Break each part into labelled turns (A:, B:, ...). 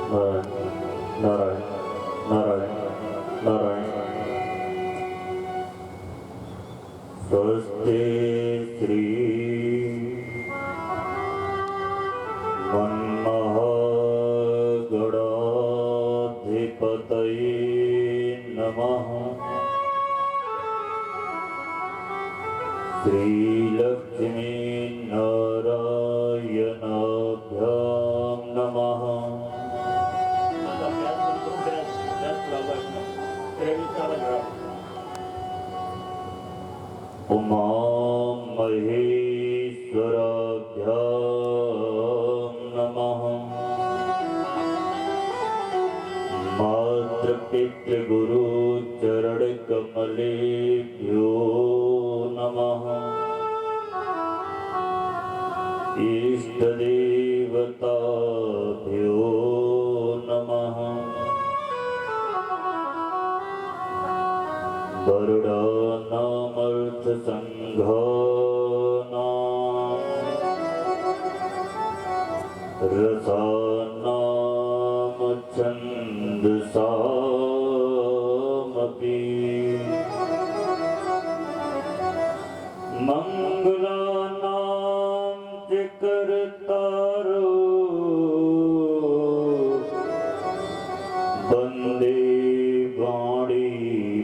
A: नारायण नारायण नारायण। स्वस्ति श्री मन्महागणाधिपतये नमः। श्रीलक्ष्मी नारायणाभ्यां नमः। उमा महेश्वराभ्यां नमः। मातृपितृगुरु चरणकमलेभ्यो नमः। इष्टदेवताभ्यो नमः। वरुणानामर्थसङ्घानां रसानां छन्दसामपि मङ्गलानां च कर्तारो वन्दे वाणी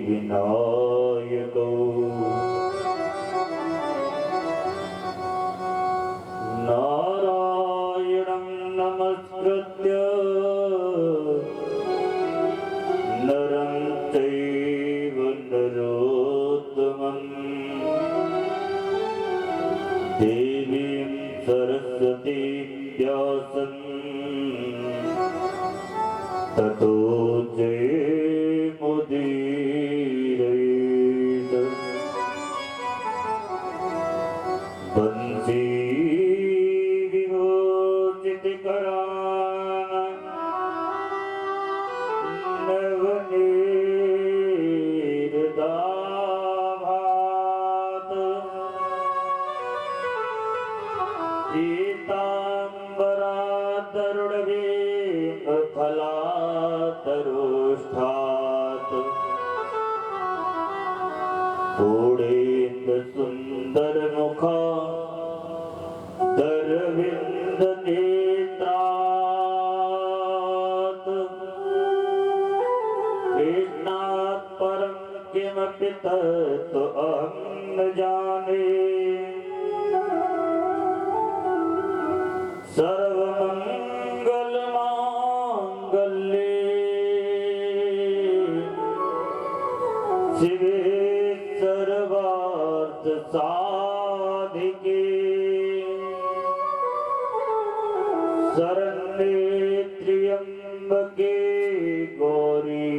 A: विनायको। नारायणं नमस्कृत्य नरं चैव नरोत्तमं देवीं सरस्वतीं व्यासं ततो जयमुदीरयेत्। वंशी विभूषितकरान् नवनीरदाभात् पीताम्बरातरुणवेङ्गफलातरुष्ठात् पूर्णेन्दुसुन्दरमुखा दरविन्दनेत्रात् कृष्णात् परं किमपि तत्त्वमहं न जाने। सर्वमङ्गलमाङ्गल्ये शिवे सर्वार्थसाधिके शरण्ये त्र्यम्बके गौरी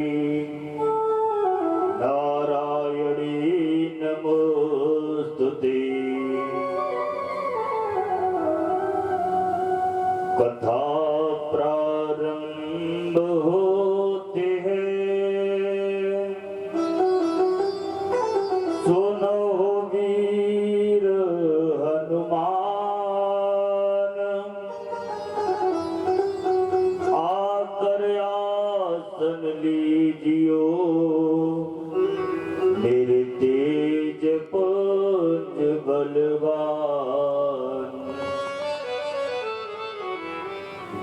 A: नारायणी नमोस्तुते। कथा प्रारंभ होते हैं सुनो वीर हनुमान। आकर आसन लीजियो मेरे तेज पुंज बलवान।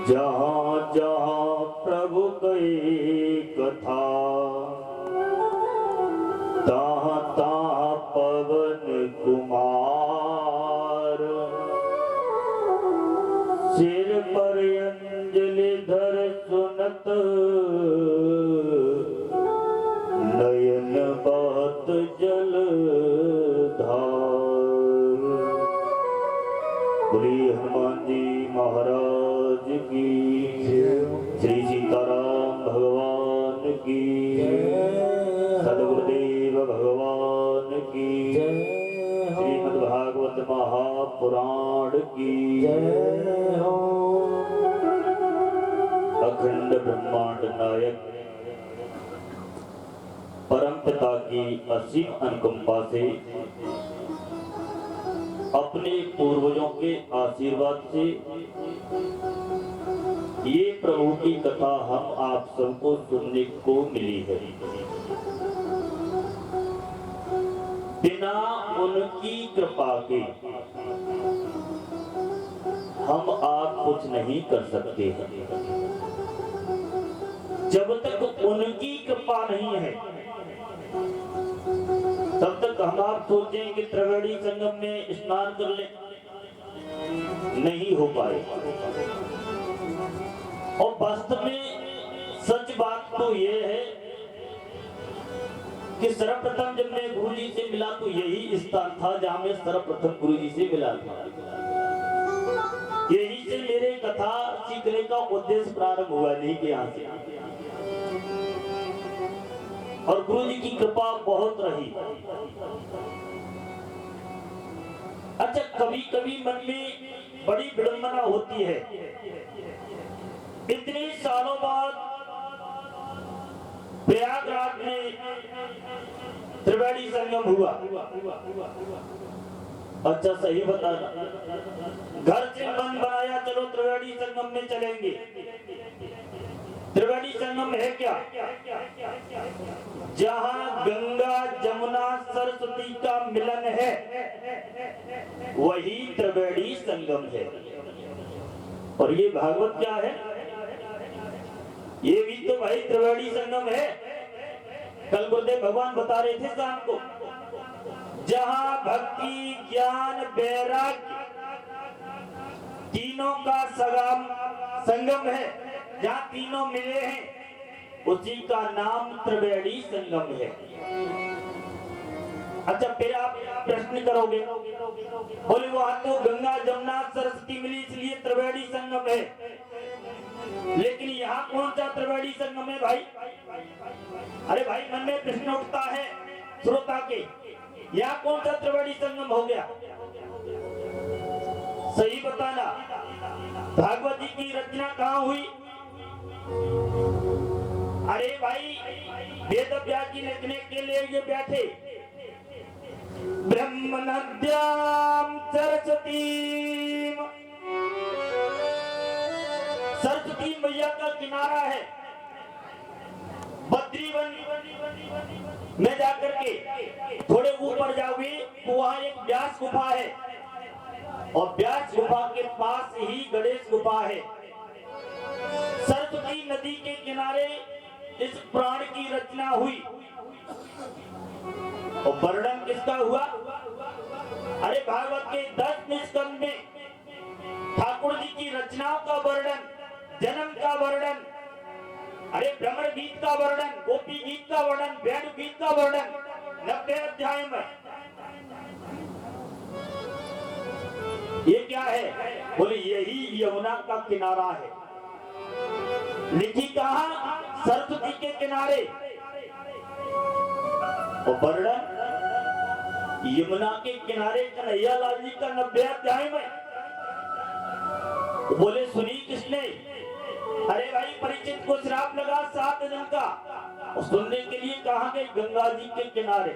A: जहाँ जहाँ प्रभु की कथा तहाँ तहाँ पवन कुमार। सिर पर अंजलि धर सुनत नयन बहत जल धार। बोलिए हनुमान जी महाराज की, श्री सीताराम भगवान की, सद्गुरुदेव भगवान की, श्रीमद्भागवत महापुराण की। अखंड ब्रह्मांड नायक परम पिता की असीम अनुकंपा से अपने पूर्वजों के आशीर्वाद से ये प्रभु की कथा हम आप सबको सुनने को मिली है। बिना उनकी कृपा के हम आप कुछ नहीं कर सकते हैं। जब तक उनकी कृपा नहीं है तब तक हम आप सोचें कि त्रिवेणी संगम में स्नान कर ले, नहीं हो पाए। और वास्तव में सच बात तो यह है कि सर्वप्रथम जब मैं गुरु जी से मिला तो यही स्थान था जहां मैं सर्वप्रथम गुरु जी से मिला था। यही से मेरे कथा सीखने का उद्देश्य प्रारंभ हुआ, नहीं कि यहाँ से। और गुरु जी की कृपा बहुत रही। अच्छा, कभी कभी मन में बड़ी विडंबना होती है, इतने सालों बाद प्रयागराज में त्रिवेणी संगम हुआ। अच्छा, सही बताना, घर से मन बनाया चलो त्रिवेणी संगम में चलेंगे। त्रिवेणी संगम है क्या? जहां गंगा जमुना सरस्वती का मिलन है वही त्रिवेणी संगम है। और ये भागवत क्या है? ये भी तो भाई त्रिवेणी संगम है। कल गुरुदेव भगवान बता रहे थे शाम को, जहां भक्ति ज्ञान वैराग्य तीनों का संगम है, जहां तीनों मिले हैं उसी का नाम त्रिवेणी संगम है। अच्छा, फिर आप प्रश्न करोगे, बोले वहां तो गंगा जमुना सरस्वती मिली इसलिए त्रिवेणी संगम है, लेकिन यहाँ कौन सा त्रिवेणी संगम है भाई? अरे भाई, मन में प्रश्न उठता है श्रोता के, यहाँ कौन सा त्रिवेणी संगम हो गया? सही बताना, भागवत जी की रचना कहाँ हुई? अरे भाई, वेद व्यास जी लिखने के लिए ये बैठे, ब्रह्म नद्याम सरस्वती मैया का किनारा है। बद्रीवन में जाकर के थोड़े ऊपर जाओगे तो वहां एक व्यास गुफा है, और व्यास गुफा के पास ही गणेश गुफा है। सरस्वती नदी के किनारे इस प्राण की रचना हुई। और वर्णन किसका हुआ? अरे भागवत के 10वें स्कंद में ठाकुर जी की रचनाओं का वर्णन, जन्म का वर्णन, अरे भ्रमर गीत का वर्णन, गोपी गीत का वर्णन, वेणु गीत का वर्णन 90 अध्याय में। ये क्या है? बोले यही यमुना का किनारा है। लिखी कहा? सरस्वती के किनारे। और वर्णन यमुना के किनारे कन्हैया लाल जी का 90 अध्याय में। बोले सुनी किसने? अरे भाई, परिचित को श्राप लगा 7 दिन का, और सुनने के लिए कहा गए गंगा जी के किनारे।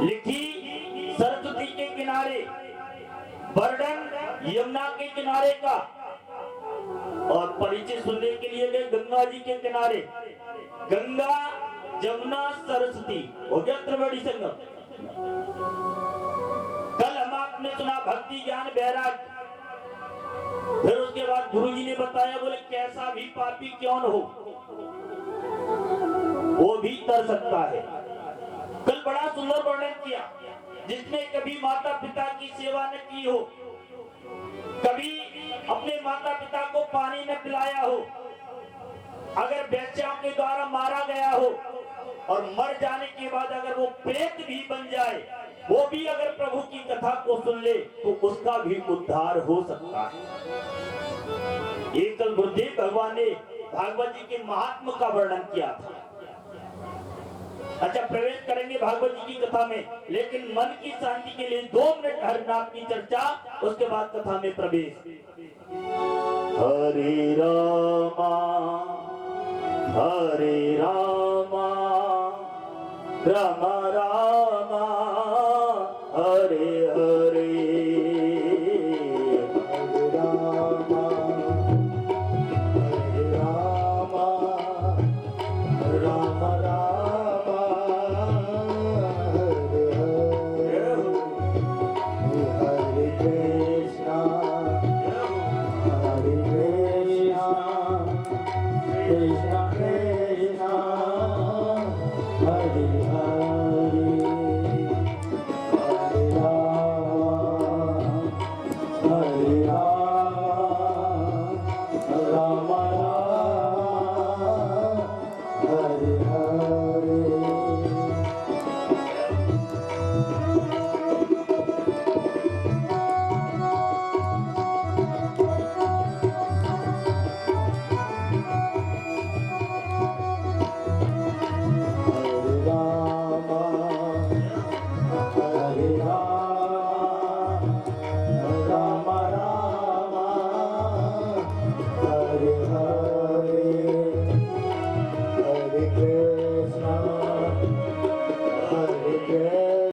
A: लिखी सरस्वती के किनारे, वर्णन यमुना के किनारे का, और परिचय सुनने के लिए गए गंगा जी के किनारे। गंगा जमुना सरस्वती हो गया त्रिवेणी संगम। कल हम आपने सुना भक्ति ज्ञान वैराग्य। फिर उसके बाद गुरु जी ने बताया, बोले कैसा भी पापी क्यों न हो वो भी तर सकता है। कल बड़ा सुंदर वर्णन किया, जिसने कभी माता पिता की सेवा न की हो, कभी अपने माता पिता को पानी न पिलाया हो, अगर बेचाओं के द्वारा मारा गया हो, और मर जाने के बाद अगर वो प्रेत भी बन जाए, वो भी अगर प्रभु की कथा को सुन ले तो उसका भी उद्धार हो सकता है। एक कल गुरुदेव भगवान ने भागवत जी के महात्मा का वर्णन किया था। अच्छा, प्रवेश करेंगे भागवत जी की कथा में, लेकिन मन की शांति के लिए 2 मिनट हरिनाम की चर्चा, उसके बाद कथा में प्रवेश। हरे रामा राम रामा हरे हरे, हरे रामा
B: श्री